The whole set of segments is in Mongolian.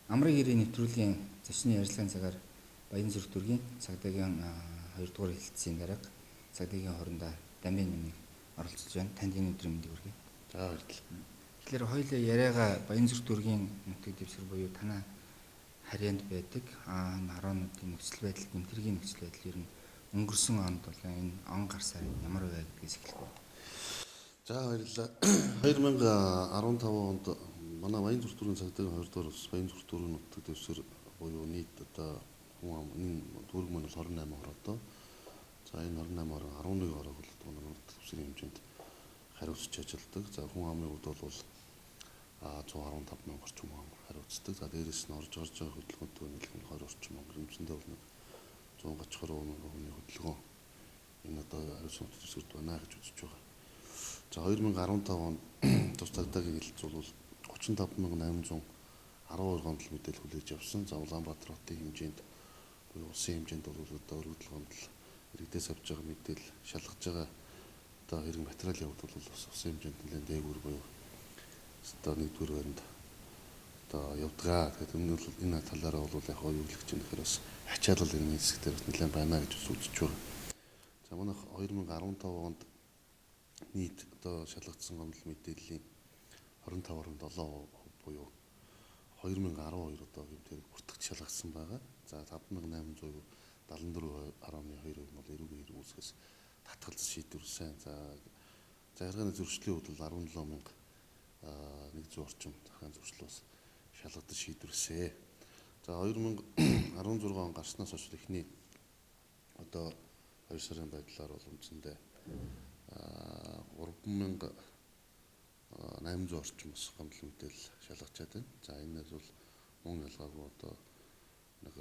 Амрын гэрээ нэвтрүүлгийн зочны ярилцлагын цагаар Баянзүрх дүүргийн цагдаагийн 2 дугаар хэлтсийн дарга цагдаагийн хоорондоо дамжин нэмийг оролцож байна. Танд энэ өдрийн мэндийг хүргэе. За баярлалаа. Тэгэхээр хоёулаа яриагаа Баянзүрх дүүргийн нутаг дэвсгэр буюу танай харьяанд байдаг 10-уудын нөхцөл байдал, гэмтэргийн нөхцөл байдал ер нь өнгөрсөн онд бол энэ он гар сар ямар вэ гэдгээс эхлэх үү? За баярлалаа. 2015 онд манай Баянзүрх дүүргийн цагдаагийн 2 дугаар ус Баянзүрх дүүргийн нутаг дэвсгэр буюу нийт одоо хүн ам энэ дүүрэг маань бол 28 ороо одоо. За энэ 28 ороо 11 ороо бол манай нутаг дэвсгэрийн хэмжээнд хариуцж ажилладаг. За хүн амын хувьд бол 115 мянга орчим хүн хариуцдаг. За дээрээс нь орж байгаа хөдөлгөөнтэй нийлхэн 20 орчим мянга хэмжээндээ бол нэг 130 гаруй хүний хөдөлгөөн энэ одоо хариуцсан нутаг дэвсгэрт байна гэж үзэж байгаа. За 2015 онд тус цагдаагийн хэлэлц бол 35812 гомдол мэдээлэл хүлээж авсан. За Улаанбаатар хотын хэмжээнд буюу улсын хэмжээнд бол одоо өргөдөл гомдол иргэдээс авж байгаа мэдээлэл шалгаж байгаа одоо хэрэг материал явуулбал бол бас улсын хэмжээнд нэлээд дээгүүр буюу одоо нэгдүгээр байранд одоо явдгаа. Тэгэхээр энэ талаараа бол яг юу хэлэх чинь тэгэхээр бас ачаалал энэ хэсэг дээр бас нэлээд байна гэж үзэж байгаа. За манайх 2015 онд нийт одоо шалгагдсан гомдол мэдээллийн 25.7% буюу 2012 одоо гэмтэр бүртгэж шалгагдсан байгаа. За 5874.2% бол эрүүгийн хэрэг үүсгэс татгалзал шийдвэрлсэн. За захиргааны зөрчлийн хувьд бол 17,100 орчим захиргааны зөрчлөөс шалгагдаж шийдвэрлсэн. За 2016 он гарснаас хойш эхний одоо 2 сарын байдлаар бол үндсэндээ 3800 орчим бас гомдол мэдээлэл шалгачаад байна. За энэс бол мөн ялгаагүй одоо нэг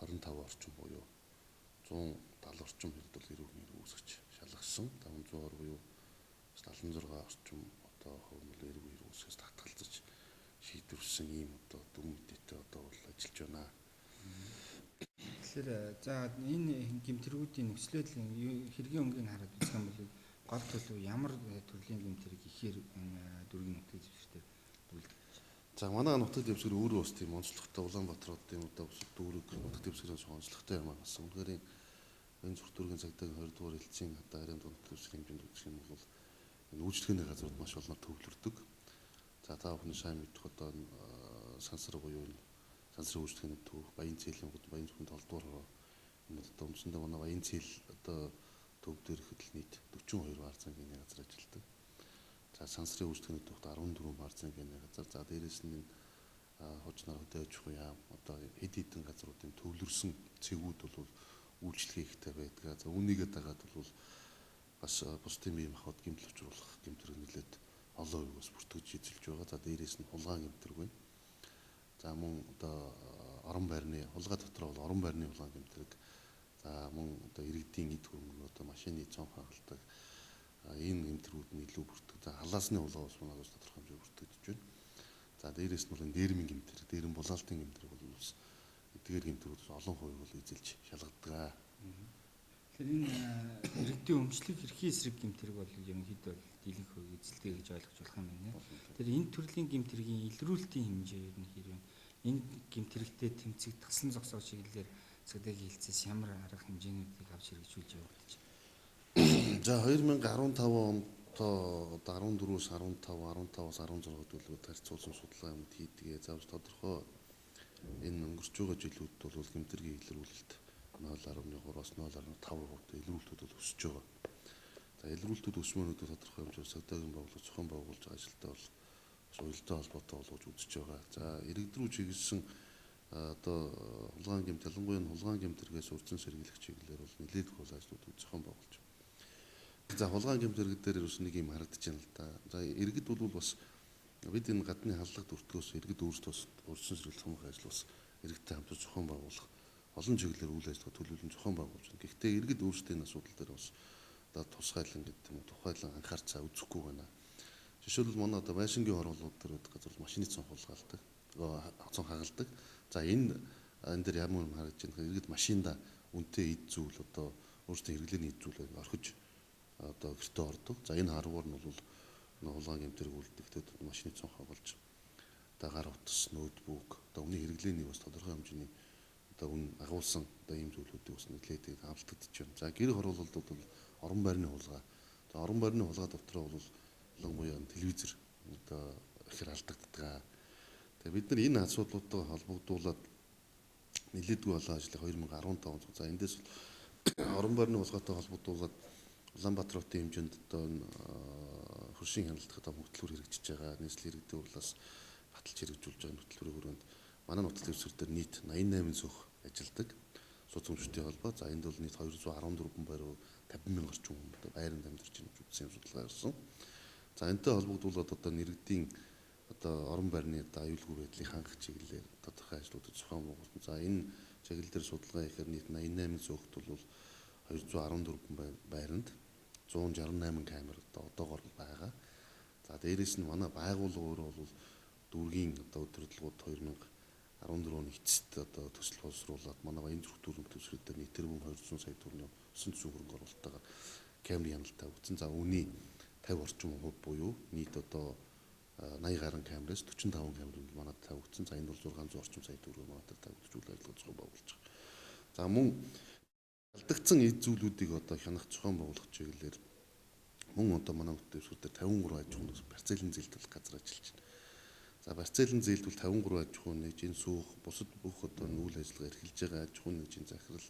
25 орчим буюу 170 орчим хэд бол эрүүгийн хэрэг үүсгэж шалгасан. 500 орчим буюу 76 орчим одоо хувь нь эрүүгийн хэрэг үүсгэж татгалзаж шийдвэрлсэн ийм одоо дүн мэдээтэй одоо бол ажиллаж байна. Тэгэхээр за энэ гэмтэргүүдийн нөхцөл байдлын хэргийн өнгийг хараад үзэх юм бол гол төлөв ямар төрлийн гэмтэрэг ихээр энэ дүүргийн нутаг дэвсгэрээр үйлдвэрлэж байна? За манай нутаг дэвсгэр өөрөө бас тийм онцлогтой Улаанбаатар хотын одоо дүүрэг нутаг дэвсгэрээс онцлогтой юм байна. Үнэхээр энэ зүрх дүүргийн цагдаагийн 20 дугаар хэлтсийн одоо харин нутаг дэвсгэрийн хэмжээнд үзэх юм бол энэ үйлчлэгээний газрууд маш олноор төвлөрдөг. За та бүхэн сайн мэдэх одоо сансар буюу энэ сансрын үйлчлэгээний төв Баян цэлийн хот Баян зөвхөн 7 дугаар хороо энэ одоо үндсэндээ манай Баян цэл одоо төв дээр ихэд нийт 42 баар цангийн газар ажилладаг. За сансрын үйлчлэгээний төвд 14 баар цангийн газар. За дээрээс нь энэ хожноор хөдөөж буй яам одоо хэд хэдэн газруудын төвлөрсөн цэгүүд бол үйлчлэгээ ихтэй байдаг. За үүнийгээ дагаад бол бас бусдын бие махбод гэмтэл учруулах гэмтэрэг нэлээд олон үеигээс бүртгэж эзэлж байгаа. За дээрээс нь хулгайн гэмтэрэг байна. За мөн одоо орон байрны хулгай дотор бол орон байрны хулгайн гэмтэрэг. За мөн одоо иргэдийн эд хөрөнгө одоо машины цонх хагалдаг энэ гэмтэргүүд нь илүү бүртгэж. За халаасны хулгай бас манайд тодорхой хэмжээгээр бүртгэж байна. За дээрээс нь бол энэ дээрмийн гэмтэрэг, дээрэн булаалтын гэмтэрэг бол бас эдгээр гэмтэргүүд олон хувь бол эзэлж шалгадаг. Тэгэхээр энэ иргэдийн өмчлөг эрхий эсрэг гэмтэрэг бол ерөнхийдөө бол дийлэнх хувь эзэлдэг гэж ойлгож болох юм байна. Тэр энэ төрлийн гэмтэргийн илрүүлтийн хэмжээ ер нь хэрвээ энэ гэмтэрэгтэй тэмцэх тасан зогсоог чиглэлээр цагдаагийн хэлцээс ямар арга хэмжээнүүдийг авч хэрэгжүүлж явагдаж байна? За 2015 онд одоо 14-өөс 15, 15-аас 16 төлөвөд харьцуулсан судалгаа юмд хийдгээ. За бас тодорхой энэ өнгөрч байгаа жилүүд бол гэмтэргийн илрүүлэлт 0.3-аас 0.5% илрүүлэлтүүд бол өсөж байгаа. За илрүүлэлтүүд өсмөнүүдөө тодорхой хэмжээгээр цагдаагийн байгууллага зохион байгуулж байгаа ажилтаа бол уялдаа холбоотой болгож үзэж байгаа. За иргэд рүү чиглэсэн одоо хулгайн гэмт ялангуяа хулгайн гэмтэргээс урьдчилан сэргийлэх чиглэлээр бол нэлээд их ажлуудыг зохион байгуулж байна. За хулгайн гэмтэрэг дээр ерөөс нэг юм харагдаж байна л да. За иргэд бол бас бид энэ гадны халдлагт өртгөөс иргэд өөрсдөө урьдчилан сэргийлэх хамгаалах ажил бас иргэдтэй хамт зохион байгуулах олон чиглэлээр үйл ажиллагаа төлөвлөн зохион байгуулж байна. Гэхдээ иргэд өөрсдөө энэ асуудал дээр бас одоо тусгайлан гэдэг юм уу тухайлан анхаарч цаа үзэхгүй байна. Жишээлбэл манай одоо байшингийн оролцоолууд дээр байдаг газар машины цонх хулгайлдаг, цонх хагалдаг. За энэ дээр ямар юм харагдаж байна гэхээр иргэд машинда үнэтэй эд зүйл одоо өөрсдөө хэрэглээний эд зүйлээ орхиж одоо гэртээ ордог. За энэ харгуур нь бол хулгайн гэмтэрэг үлдэгдэд машины цонх хагалж одоо гар утас, ноутбук, одоо өмнө хэрэглээний бас тодорхой хэмжээний одоо үн агуулсан одоо ийм зүйлүүдийг бас нэлээд авалдагдж байна. За гэр хороололд бол орон байрны хулгай. За орон байрны хулгай дотроо бол ялангуяа телевизэр одоо ихэр алдагддаг. Тэгээ бид нар энэ асуудлуудтай холбогдуулаад нэлээдгүй олон ажлыг 2015 он. За эндээс орон байрны хулгайтай холбогдуулаад Улаанбаатар хотын хэмжээнд одоо хөршийн хяналтах одоо хөтөлбөр хэрэгжиж байгаа. Нийслэлийн иргэдийн хурлаас баталж хэрэгжүүлж байгаа хөтөлбөрийн хүрээнд манай нутаг дэвсгэр дээр нийт 88 цөөх ажилдаг. Сууц өмчтөний холбоо. За энд бол нийт 214 байр 50 мянган орчим хүн одоо байранд амьдарч байгаа үзсэн судалгаа гарсан. За энэтэй холбогдуулаад одоо нэргэдийн одоо орон байрны одоо аюулгүй байдлыг хангах чиглэлээр тодорхой ажлуудад зохион байгуулсан. За энэ чиглэлээр судалгаа хийхээр нийт 88 цөөхт бол 214 байранд 168 камер одоо одоогоор байгаа. За дээрээс нь манай байгууллага өөрөө бол дүүргийн одоо удирдлагууд 2014 оны эцэст одоо төсөл боловсруулад манай баян зүрх дүүрэн төсвөр дээр нийт тэрбум 200 сая төгрөгийн 9 цэвэр хөрөнгө оруулалтаар камерын хяналтаа өгсөн. За үүний 50 орчим хувь буюу нийт одоо 80 гаруй камераас 45 камерын манад тавигдсан. За энэ бол 600 орчим сая төгрөг манад тавигдчихвол ажиллагаа зохион байгуулж байгаа. За мөн алдагдсан эд зүйлүүдийг одоо хянах зохион байгуулах чиглэлээр мөн одоо манай нутаг дэвсгэр дээр 53 аж ахуйн барьцаалын зээлдүүлэх газар ажиллаж байна. За барьцаалын зээлдвэл 54 аж ахуйн нэгжийн суух бусад бүх одоо нүүл ажиллагаа эрхэлж байгаа аж ахуйн нэгжийн захирал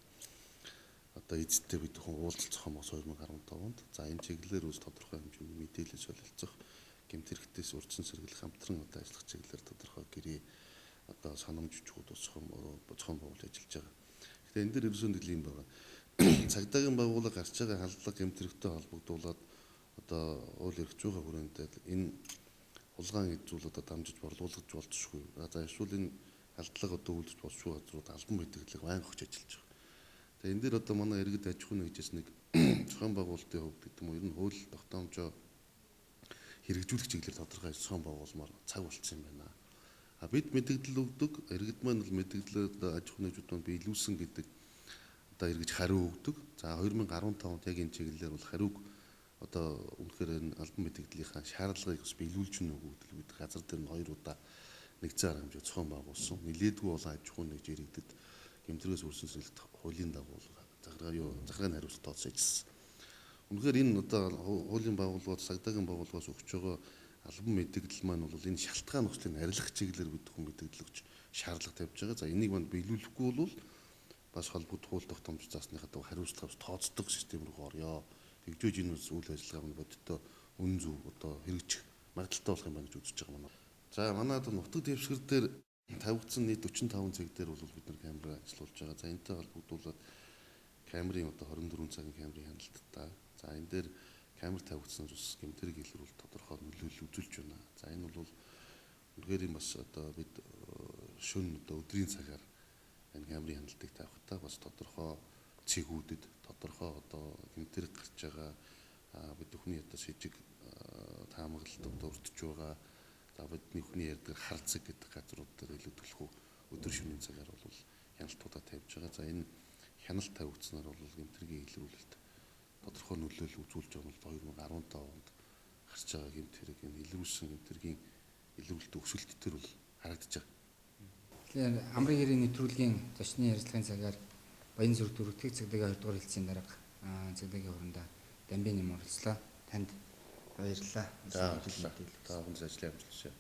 одоо эзэдтэй бид хүн уулзалт зохион байгуулсан 2015 онд. За энэ чиглэлээр үс тодорхой хэмжээний мэдээлэл солилцох, гэмт хэрэгтээс урьдчилан сэргийлэх хамтран одоо ажиллах чиглэлээр тодорхой гэрээ одоо санамж жүжигүүд зохион байгуулж ажиллаж байгаа. Тэгэхээр энэ дээр ерөөсөө нэг юм байна. Цагдаагийн байгууллага гарч байгаа халдлага гэмт хэрэгтэй холбогдуулаад одоо уул эрх зүйн хүрээндээ энэ хулгайн эд зүйлүүдэд дамжиж борлуулж болзошгүй. За эсвэл энэ халдлага одоо үйлдэж болшгүй газрууд албан мэдээлэл байнга өгч ажиллаж байгаа. Тэгээ энэ дээр одоо манай иргэд аж ахуйн нэгжээс нэг зохион байгуулалтын хувьд гэдэг юм уу ер нь хууль тогтоомжоо хэрэгжүүлэх чиглэлээр тодорхой зохион байгуулмаар цаг болцсон юм байна. А бид мэдээлэл өгдөг, иргэд маань бол мэдээлэлд аж ахуйн нэгжүүд биелүүлсэн гэдэг одоо эргэж хариу өгдөг. За 2015 онд яг энэ чиглэлээр бол хариуг одоо үнэхээр энэ албан мэдээллийнхаа шаардлагыг бас биелүүлж гэнэ үү гэдэг бид газар дээр нь 2 удаа нэгцэн арга хэмжээ зохион байгуулсан. Нилээдгүй болон аж ахуйн нэгж иргэдэд гэмтрээс үрсэн сэргийлэх хуулийн дагуу захиргааны хариуцлага тооцож ажилласан. Үнэхээр энэ одоо хуулийн байгууллагууд цагдаагийн байгууллагаас өгч байгаа албан мэдээлэл маань бол энэ шалтгаан нөхцөлийг арилгах чиглэлээр бид хүн мэдээлэл өгч шаардлага тавьж байгаа. За энийг манд биелүүлэхгүй бол бас холбогд хууль тогтоомж заасныхаа дагуу хариуцлагаас тооцдог систем рүү орё. Тэгжээж энэ үйл ажиллагаа маань бодиттой үн зөв одоо хэрэгжих магадaltaй болох юм байна гэж үзэж байгаа манай. За манайд нутаг дэвсгэр дээр тавигдсан нийт 45 цаг дээр бол бид нар камераа ажиллуулж байгаа. За энэтэй холбогдуулаад камерын одоо 24 цагийн камерын хяналттай. За энэ дээр камер тавигдсан ус гэмтрийг илрүүл тодорхой нөлөөлөл үзүүлж байна. За энэ бол үнэхээр юм бас одоо бид шөнө одоо өдрийн цагаар энэ камерын хяналтыг тавихтаа бас тодорхой цэгүүдэд тодорхой одоо гэмтрэг гарч байгаа бид бүхний одоо шижиг таамаглалт одоо өртөж байгаа. За бидний хүний ярьдаг хар цаг гэдэг газрууд дээр илүү төлхөө өдөр шөнийн цагаар бол хяналтуудаа тавьж байгаа. За энэ хяналт тавигдсанаар бол гэмтрэгийн илрүүлэлт тодорхой нөлөөлөл үзүүлж байгаа нь 2015 онд гарч байгаа гэмт хэрэг энэ илрүүлсэн гэмтрэгийн илрүүлэлт өсөлт төр бол харагдаж байгаа. Тэгэхээр амрын хэрийн нэвтрүүлгийн зочны ярилцлагын цагаар Баян зүрх дөрөвдөг цагдаагийн 2 дугаар хэлцээний дарга цагдаагийн хурлаа Дамбины оролцлоо. Танд баярлалаа. За баярлалаа. Та бүхэн ажлын амжилт хүсье.